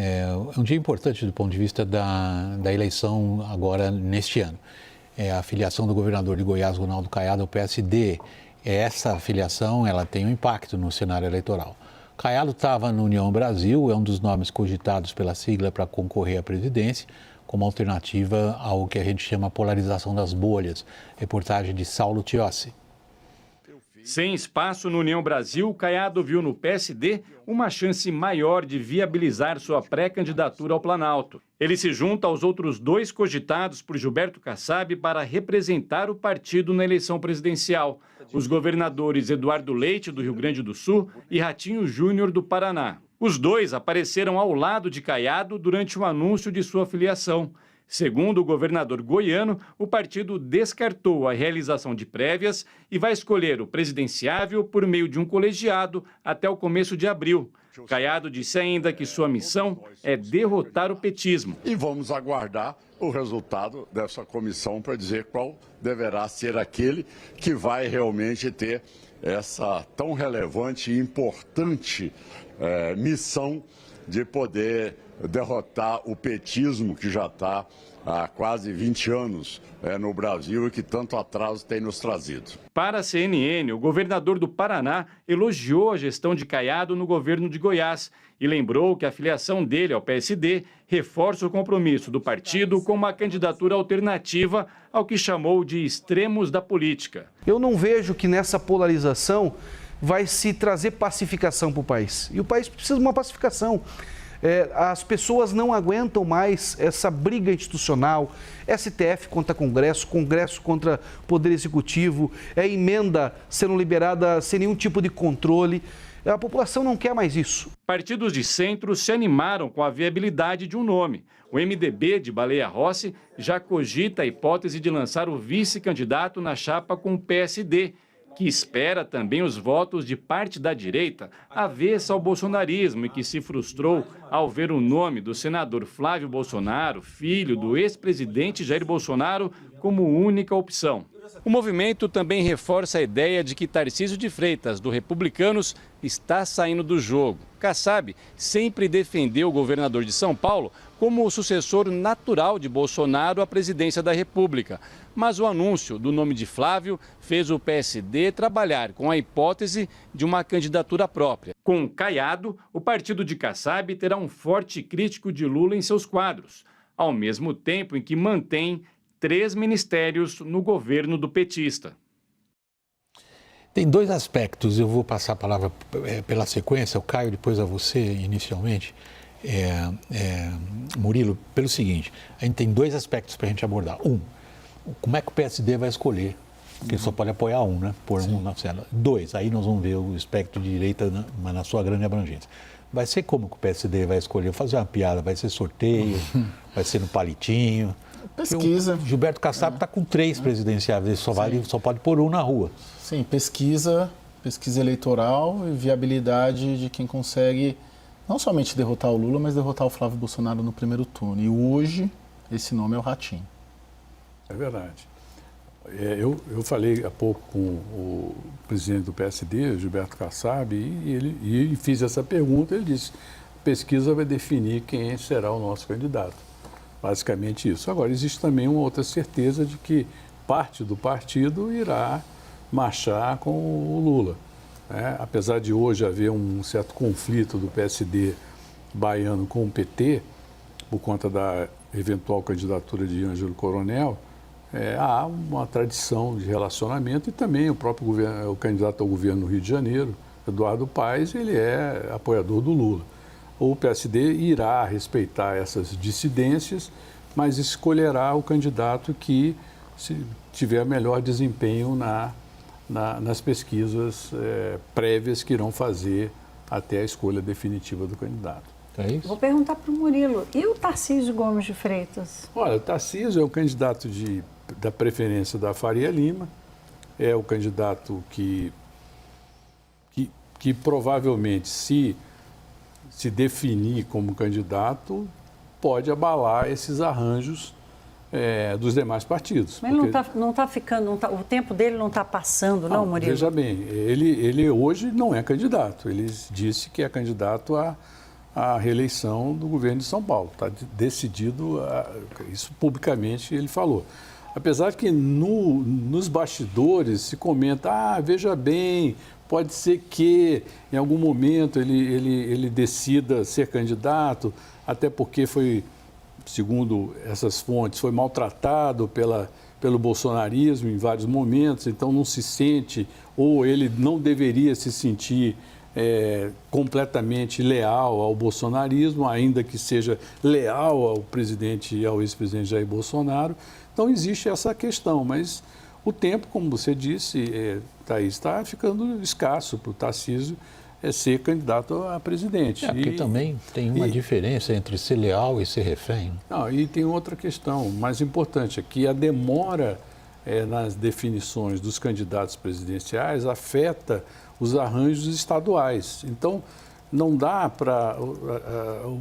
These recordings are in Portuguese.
é um dia importante do ponto de vista da eleição agora neste ano. A filiação do governador de Goiás, Ronaldo Caiado, ao PSD. Essa filiação ela tem um impacto no cenário eleitoral. Caiado estava no União Brasil, é um dos nomes cogitados pela sigla para concorrer à presidência, como alternativa ao que a gente chama polarização das bolhas. Reportagem de Saulo Tiossi. Sem espaço no União Brasil, Caiado viu no PSD uma chance maior de viabilizar sua pré-candidatura ao Planalto. Ele se junta aos outros dois cogitados por Gilberto Kassab para representar o partido na eleição presidencial, os governadores Eduardo Leite, do Rio Grande do Sul, e Ratinho Júnior, do Paraná. Os dois apareceram ao lado de Caiado durante o anúncio de sua filiação. Segundo o governador goiano, o partido descartou a realização de prévias e vai escolher o presidenciável por meio de um colegiado até o começo de abril. Caiado disse ainda que sua missão é derrotar o petismo. E vamos aguardar o resultado dessa comissão para dizer qual deverá ser aquele que vai realmente ter essa tão relevante e importante missão de poder derrotar o petismo que já está há quase 20 anos no Brasil e que tanto atraso tem nos trazido. Para a CNN, o governador do Paraná elogiou a gestão de Caiado no governo de Goiás e lembrou que a filiação dele ao PSD reforça o compromisso do partido com uma candidatura alternativa ao que chamou de extremos da política. Eu não vejo que nessa polarização vai se trazer pacificação para o país. E o país precisa de uma pacificação. As pessoas não aguentam mais essa briga institucional, STF contra Congresso, Congresso contra Poder Executivo, emenda sendo liberada sem nenhum tipo de controle. A população não quer mais isso. Partidos de centro se animaram com a viabilidade de um nome. O MDB de Baleia Rossi já cogita a hipótese de lançar o vice-candidato na chapa com o PSD, que espera também os votos de parte da direita avessa ao bolsonarismo e que se frustrou ao ver o nome do senador Flávio Bolsonaro, filho do ex-presidente Jair Bolsonaro, como única opção. O movimento também reforça a ideia de que Tarcísio de Freitas, do Republicanos, está saindo do jogo. Kassab sempre defendeu o governador de São Paulo como o sucessor natural de Bolsonaro à presidência da República. Mas o anúncio do nome de Flávio fez o PSD trabalhar com a hipótese de uma candidatura própria. Com Caiado, o partido de Kassab terá um forte crítico de Lula em seus quadros, ao mesmo tempo em que mantém 3 ministérios no governo do petista. Tem 2 aspectos, eu vou passar a palavra pela sequência, o Caio, depois a você inicialmente. Murilo, pelo seguinte, a gente tem 2 aspectos para a gente abordar. Como é que o PSD vai escolher? Porque só pode apoiar um, né? Por um na célula. 2, aí nós vamos ver o espectro de direita, mas na sua grande abrangência. Vai ser como que o PSD vai escolher? Vou fazer uma piada, vai ser sorteio, vai ser no palitinho. Pesquisa. O Gilberto Kassab está com 3 presidenciais, ele só pode pôr um na rua. Sim, pesquisa eleitoral e viabilidade de quem consegue não somente derrotar o Lula, mas derrotar o Flávio Bolsonaro no primeiro turno. E hoje, esse nome é o Ratinho. É verdade. Eu falei há pouco com o presidente do PSD, Gilberto Kassab, e fiz essa pergunta. Ele disse: pesquisa vai definir quem será o nosso candidato. Basicamente isso. Agora, existe também uma outra certeza de que parte do partido irá marchar com o Lula. Apesar de hoje haver um certo conflito do PSD baiano com o PT, por conta da eventual candidatura de Ângelo Coronel, há uma tradição de relacionamento e também o próprio o candidato ao governo no Rio de Janeiro, Eduardo Paes, ele é apoiador do Lula. O PSD irá respeitar essas dissidências, mas escolherá o candidato que tiver melhor desempenho nas pesquisas prévias que irão fazer até a escolha definitiva do candidato. É isso? Vou perguntar para o Murilo, e o Tarcísio Gomes de Freitas? Olha, o Tarcísio é o candidato da preferência da Faria Lima, é o candidato que provavelmente, se definir como candidato, pode abalar esses arranjos dos demais partidos. Mas ele não está ficando, o tempo dele não está passando, não, Murilo? Veja bem, ele hoje não é candidato. Ele disse que é candidato a a reeleição do governo de São Paulo. Está decidido, isso publicamente ele falou. Apesar que nos bastidores se comenta, veja bem, pode ser que em algum momento ele decida ser candidato, até porque foi, segundo essas fontes, foi maltratado pelo bolsonarismo em vários momentos, então não se sente, ou ele não deveria se sentir completamente leal ao bolsonarismo, ainda que seja leal ao presidente e ao ex-presidente Jair Bolsonaro. Então existe essa questão, mas o tempo, como você disse, Thaís, está ficando escasso para o Tarcísio ser candidato a presidente. Porque também tem uma diferença entre ser leal e ser refém. Não, e tem outra questão mais importante, é que a demora nas definições dos candidatos presidenciais afeta os arranjos estaduais. Então, não dá para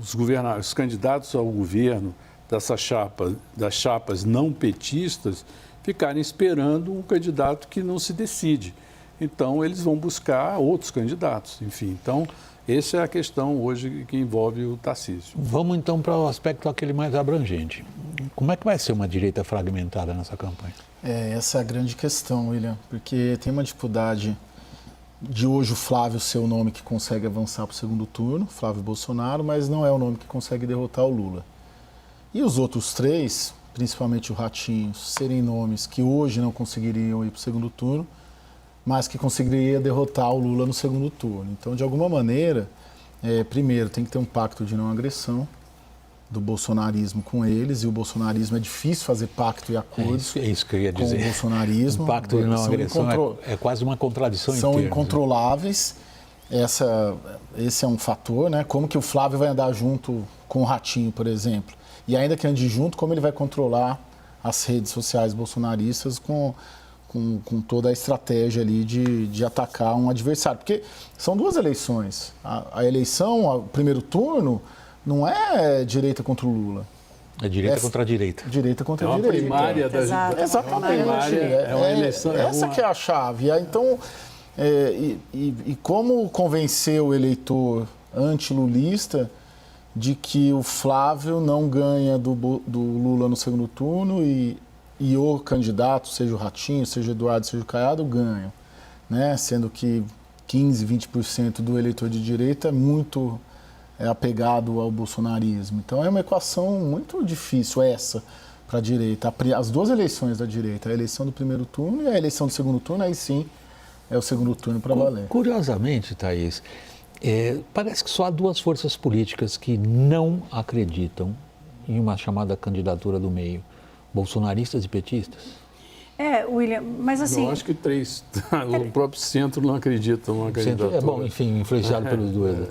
os candidatos ao governo das chapas não petistas ficarem esperando um candidato que não se decide. Então, eles vão buscar outros candidatos, enfim. Então, essa é a questão hoje que envolve o Tarcísio. Vamos, então, para o aspecto aquele mais abrangente. Como é que vai ser uma direita fragmentada nessa campanha? Essa é a grande questão, William, porque tem uma dificuldade de hoje o Flávio ser o nome que consegue avançar para o segundo turno, Flávio Bolsonaro, mas não é o nome que consegue derrotar o Lula. E os outros três, principalmente o Ratinho, serem nomes que hoje não conseguiriam ir para o segundo turno, mas que conseguiria derrotar o Lula no segundo turno. Então, de alguma maneira, primeiro, tem que ter um pacto de não agressão do bolsonarismo com eles, e o bolsonarismo é difícil fazer pacto e acordos isso que eu ia dizer. com o bolsonarismo. Um pacto de não agressão é quase uma contradição em termos. São incontroláveis. Esse é um fator, né? Como que o Flávio vai andar junto com o Ratinho, por exemplo? E ainda que ande junto, como ele vai controlar as redes sociais bolsonaristas com toda a estratégia ali de atacar um adversário? Porque são duas eleições. A eleição, o primeiro turno, não é direita contra o Lula. É direita contra a direita. Direita contra a direita. É uma primária da Exato. Exatamente. É uma eleição. Essa que é a chave. Então, e como convencer o eleitor antilulista de que o Flávio não ganha do Lula no segundo turno e o candidato, seja o Ratinho, seja o Eduardo, seja o Caiado, ganham, né? Sendo que 15%, 20% do eleitor de direita é muito apegado ao bolsonarismo. Então é uma equação muito difícil essa para a direita. As duas eleições da direita, a eleição do primeiro turno e a eleição do segundo turno, aí sim é o segundo turno para valer. Curiosamente, Thaís, parece que só há duas forças políticas que não acreditam em uma chamada candidatura do meio: bolsonaristas e petistas. William, mas assim... Eu acho que três. O próprio centro não acredita numa candidatura. Bom, enfim, influenciado pelos dois.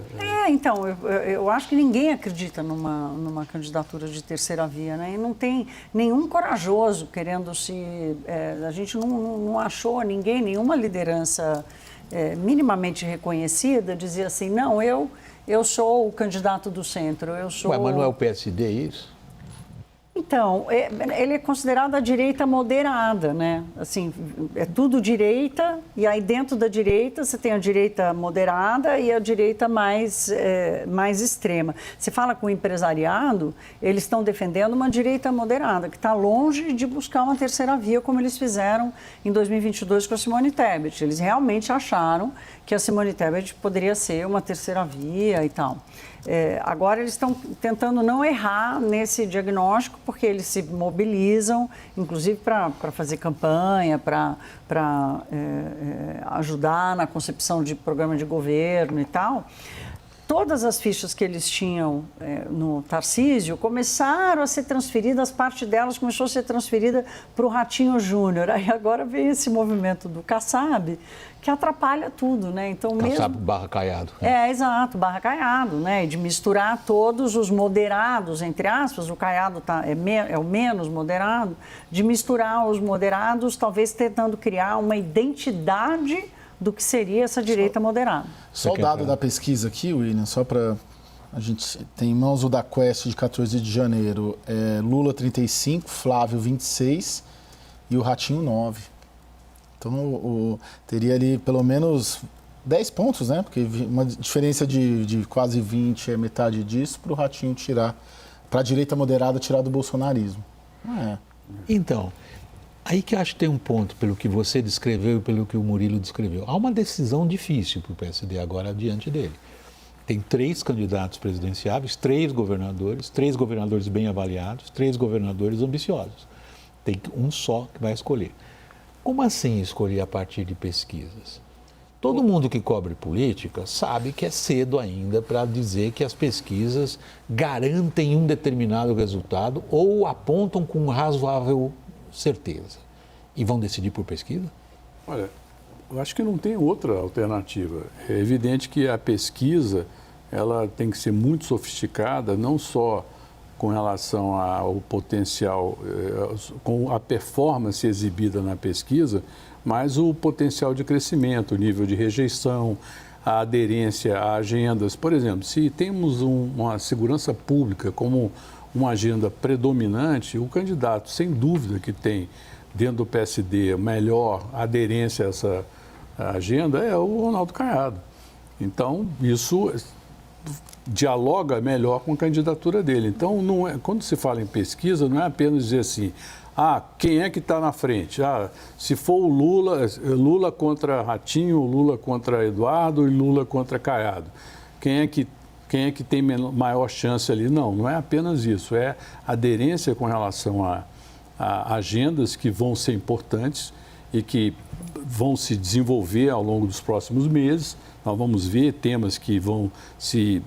Então, eu acho que ninguém acredita numa candidatura de terceira via, né? E não tem nenhum corajoso querendo se... a gente não achou nenhuma liderança minimamente reconhecida dizer assim, não, eu sou o candidato do centro, eu sou... Mas não é o PSD isso? Então, ele é considerado a direita moderada, né? Assim, é tudo direita, e aí dentro da direita você tem a direita moderada e a direita mais extrema. Você fala com o empresariado, eles estão defendendo uma direita moderada, que está longe de buscar uma terceira via, como eles fizeram em 2022 com a Simone Tebet. Eles realmente acharam que a Simone Tebet poderia ser uma terceira via e tal. Agora eles estão tentando não errar nesse diagnóstico, porque eles se mobilizam, inclusive para fazer campanha, para ajudar na concepção de programa de governo e tal. Todas as fichas que eles tinham no Tarcísio começaram a ser transferidas, parte delas começou a ser transferida para o Ratinho Júnior. Aí agora vem esse movimento do Kassab, que atrapalha tudo, né? Então, Kassab barra Caiado. Exato, barra Caiado, né? E de misturar todos os moderados, entre aspas, o Caiado é o menos moderado, de misturar os moderados, talvez tentando criar uma identidade do que seria essa direita moderada. Só o dado da pesquisa aqui, William, só para... A gente tem em mãos o da Quest de 14 de janeiro. Lula 35, Flávio 26 e o Ratinho 9. Então, teria ali pelo menos 10 pontos, né? Porque uma diferença de quase 20 é metade disso para o Ratinho tirar, para a direita moderada tirar do bolsonarismo. Então, aí que eu acho que tem um ponto, pelo que você descreveu e pelo que o Murilo descreveu. Há uma decisão difícil para o PSD agora diante dele. Tem 3 candidatos presidenciáveis, 3 governadores bem avaliados, 3 governadores ambiciosos. Tem um só que vai escolher. Como assim escolher a partir de pesquisas? Todo mundo que cobre política sabe que é cedo ainda para dizer que as pesquisas garantem um determinado resultado ou apontam com razoável certeza. E vão decidir por pesquisa? Olha, eu acho que não tem outra alternativa. É evidente que a pesquisa ela tem que ser muito sofisticada, não só com relação ao potencial, com a performance exibida na pesquisa, mas o potencial de crescimento, o nível de rejeição, a aderência a agendas. Por exemplo, se temos uma segurança pública como uma agenda predominante, o candidato, sem dúvida, que tem dentro do PSD melhor aderência a essa agenda é o Ronaldo Caiado. Então, isso dialoga melhor com a candidatura dele. Então, não é, quando se fala em pesquisa, não é apenas dizer assim, quem é que está na frente? Se for o Lula contra Ratinho, Lula contra Eduardo e Lula contra Caiado. Quem é que tem maior chance ali? Não é apenas isso. É aderência com relação a agendas que vão ser importantes e que vão se desenvolver ao longo dos próximos meses. Nós vamos ver temas que vão se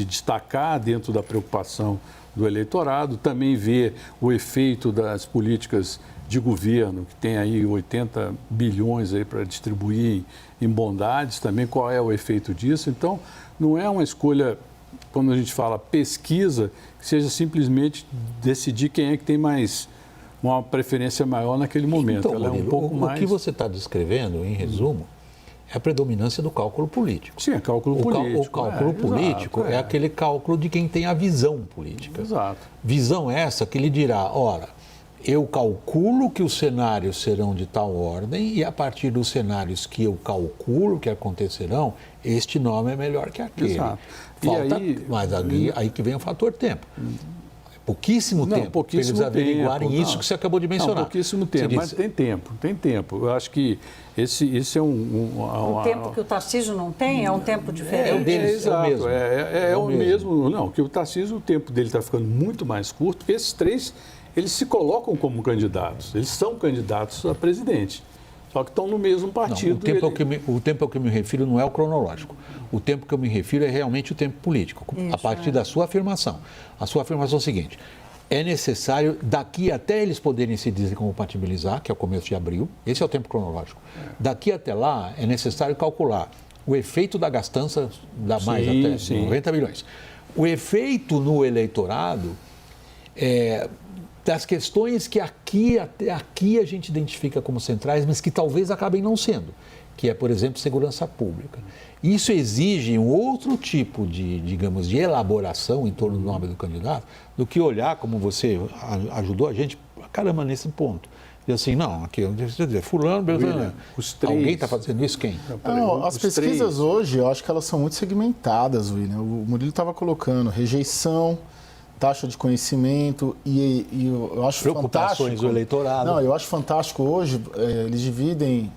destacar dentro da preocupação do eleitorado, também ver o efeito das políticas de governo, que tem aí 80 bilhões aí para distribuir em bondades, também qual é o efeito disso. Então, não é uma escolha, quando a gente fala pesquisa, que seja simplesmente decidir quem é que tem uma preferência maior naquele momento. Então, ela é um pouco mais... O que você está descrevendo, em resumo, é a predominância do cálculo político. Sim, é cálculo político. O cálculo político é aquele cálculo de quem tem a visão política. Exato. Visão essa que lhe dirá, ora, eu calculo que os cenários serão de tal ordem e a partir dos cenários que eu calculo que acontecerão, este nome é melhor que aquele. Exato. Mas aí que vem o fator tempo. Pouquíssimo tempo para eles averiguarem isso que você acabou de mencionar. Pouquíssimo tempo, mas tem tempo. Eu acho que esse é um tempo que o Tarcísio não tem? É um tempo diferente? Exato. É o mesmo. Não, que o Tarcísio, o tempo dele está ficando muito mais curto, porque esses 3, eles se colocam como candidatos. Eles são candidatos a presidente. Só que estão no mesmo partido. Não, o tempo ao que eu me refiro não é o cronológico. O tempo que eu me refiro é realmente o tempo político, a partir da sua afirmação. A sua afirmação é a seguinte: é necessário, daqui até eles poderem se desincompatibilizar, que é o começo de abril, esse é o tempo cronológico. Daqui até lá, é necessário calcular o efeito da gastança, dá mais até 90 milhões. O efeito no eleitorado das questões que até aqui a gente identifica como centrais, mas que talvez acabem não sendo, que é, por exemplo, segurança pública. Isso exige um outro tipo de, digamos, de elaboração em torno do nome do candidato, do que olhar, como você ajudou a gente, caramba, nesse ponto. E assim, não, aqui, deixa eu dizer, fulano, Beltrano, alguém está fazendo isso, quem? Não, as pesquisas hoje, eu acho que elas são muito segmentadas, William. O Murilo estava colocando rejeição, taxa de conhecimento e eu acho preocupações do eleitorado. Não, eu acho fantástico hoje, eles dividem,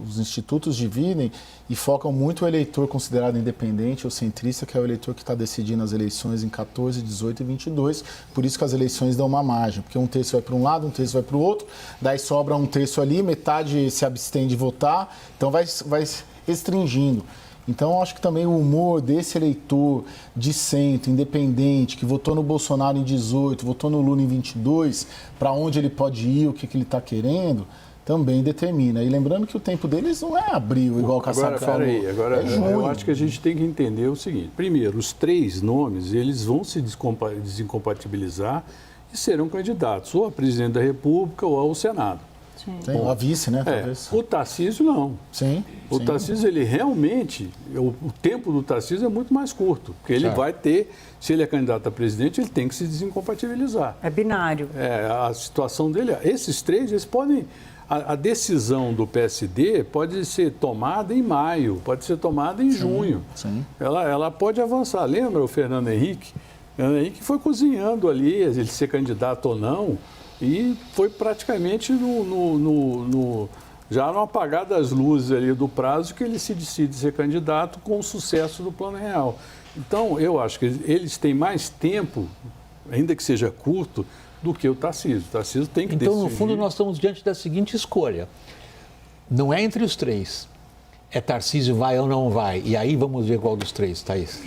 os institutos dividem e focam muito o eleitor considerado independente ou centrista, que é o eleitor que está decidindo as eleições em 14, 18 e 22, por isso que as eleições dão uma margem, porque um terço vai para um lado, um terço vai para o outro, daí sobra um terço ali, metade se abstém de votar, então vai restringindo. Então, acho que também o humor desse eleitor de centro, independente, que votou no Bolsonaro em 18, votou no Lula em 22, para onde ele pode ir, o que ele está querendo, também determina. E lembrando que o tempo deles não é abril, igual o Kassab falou. Agora, eu acho que a gente tem que entender o seguinte. Primeiro, os 3 nomes, eles vão se desincompatibilizar e serão candidatos ou a presidente da República ou ao Senado. Tem a vice, né? Talvez. O Tarcísio não. Sim. O Tarcísio, ele realmente, o tempo do Tarcísio é muito mais curto, porque ele vai ter, se ele é candidato a presidente, ele tem que se desincompatibilizar. É binário. A situação dele, esses 3, eles podem a decisão do PSD pode ser tomada em maio, pode ser tomada em junho. Sim. Ela pode avançar. Lembra o Fernando Henrique? O Fernando Henrique foi cozinhando ali, ele ser candidato ou não, e foi praticamente já no apagar das luzes ali do prazo que ele se decide ser candidato com o sucesso do Plano Real. Então, eu acho que eles têm mais tempo, ainda que seja curto, do que o Tarcísio. O Tarcísio tem que decidir. Então, no fundo, nós estamos diante da seguinte escolha. Não é entre os três. É Tarcísio vai ou não vai. E aí vamos ver qual dos três, Thaís.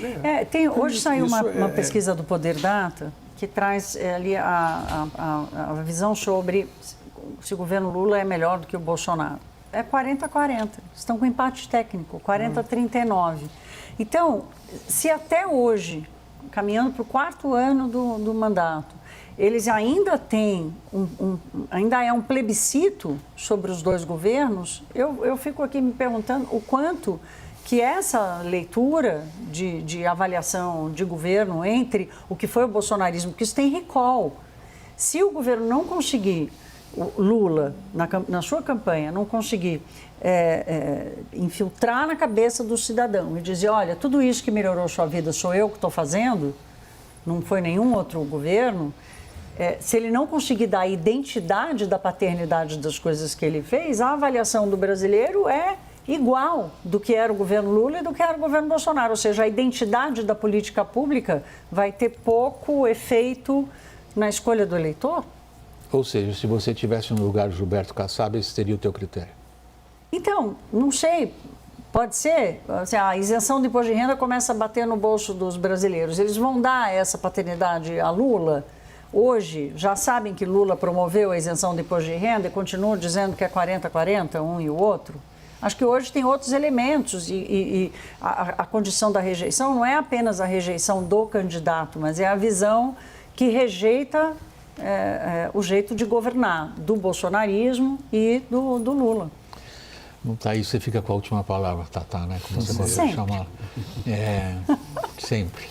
Hoje saiu uma pesquisa do Poder Data que traz ali a visão sobre se o governo Lula é melhor do que o Bolsonaro. É 40-40. Estão com empate técnico, 40-39. Então, se até hoje, caminhando para o 4º ano do mandato, eles ainda têm, ainda é um plebiscito sobre os dois governos, eu fico aqui me perguntando o quanto que essa leitura de avaliação de governo entre o que foi o bolsonarismo, porque isso tem recall. Se o governo não conseguir, o Lula, na sua campanha, não conseguir infiltrar na cabeça do cidadão e dizer, olha, tudo isso que melhorou sua vida sou eu que estou fazendo, não foi nenhum outro governo, se ele não conseguir dar a identidade da paternidade das coisas que ele fez, a avaliação do brasileiro é igual do que era o governo Lula e do que era o governo Bolsonaro. Ou seja, a identidade da política pública vai ter pouco efeito na escolha do eleitor. Ou seja, se você estivesse no lugar do Gilberto Kassab, esse seria o teu critério? Então, não sei. Pode ser. Assim, a isenção de imposto de renda começa a bater no bolso dos brasileiros. Eles vão dar essa paternidade a Lula? Hoje, já sabem que Lula promoveu a isenção de imposto de renda e continuam dizendo que é 40-40, um e o outro. Acho que hoje tem outros elementos e a condição da rejeição não é apenas a rejeição do candidato, mas é a visão que rejeita o jeito de governar do bolsonarismo e do Lula. Não tá aí, você fica com a última palavra, Tatá, né? Como você gosta de chamar. Sempre.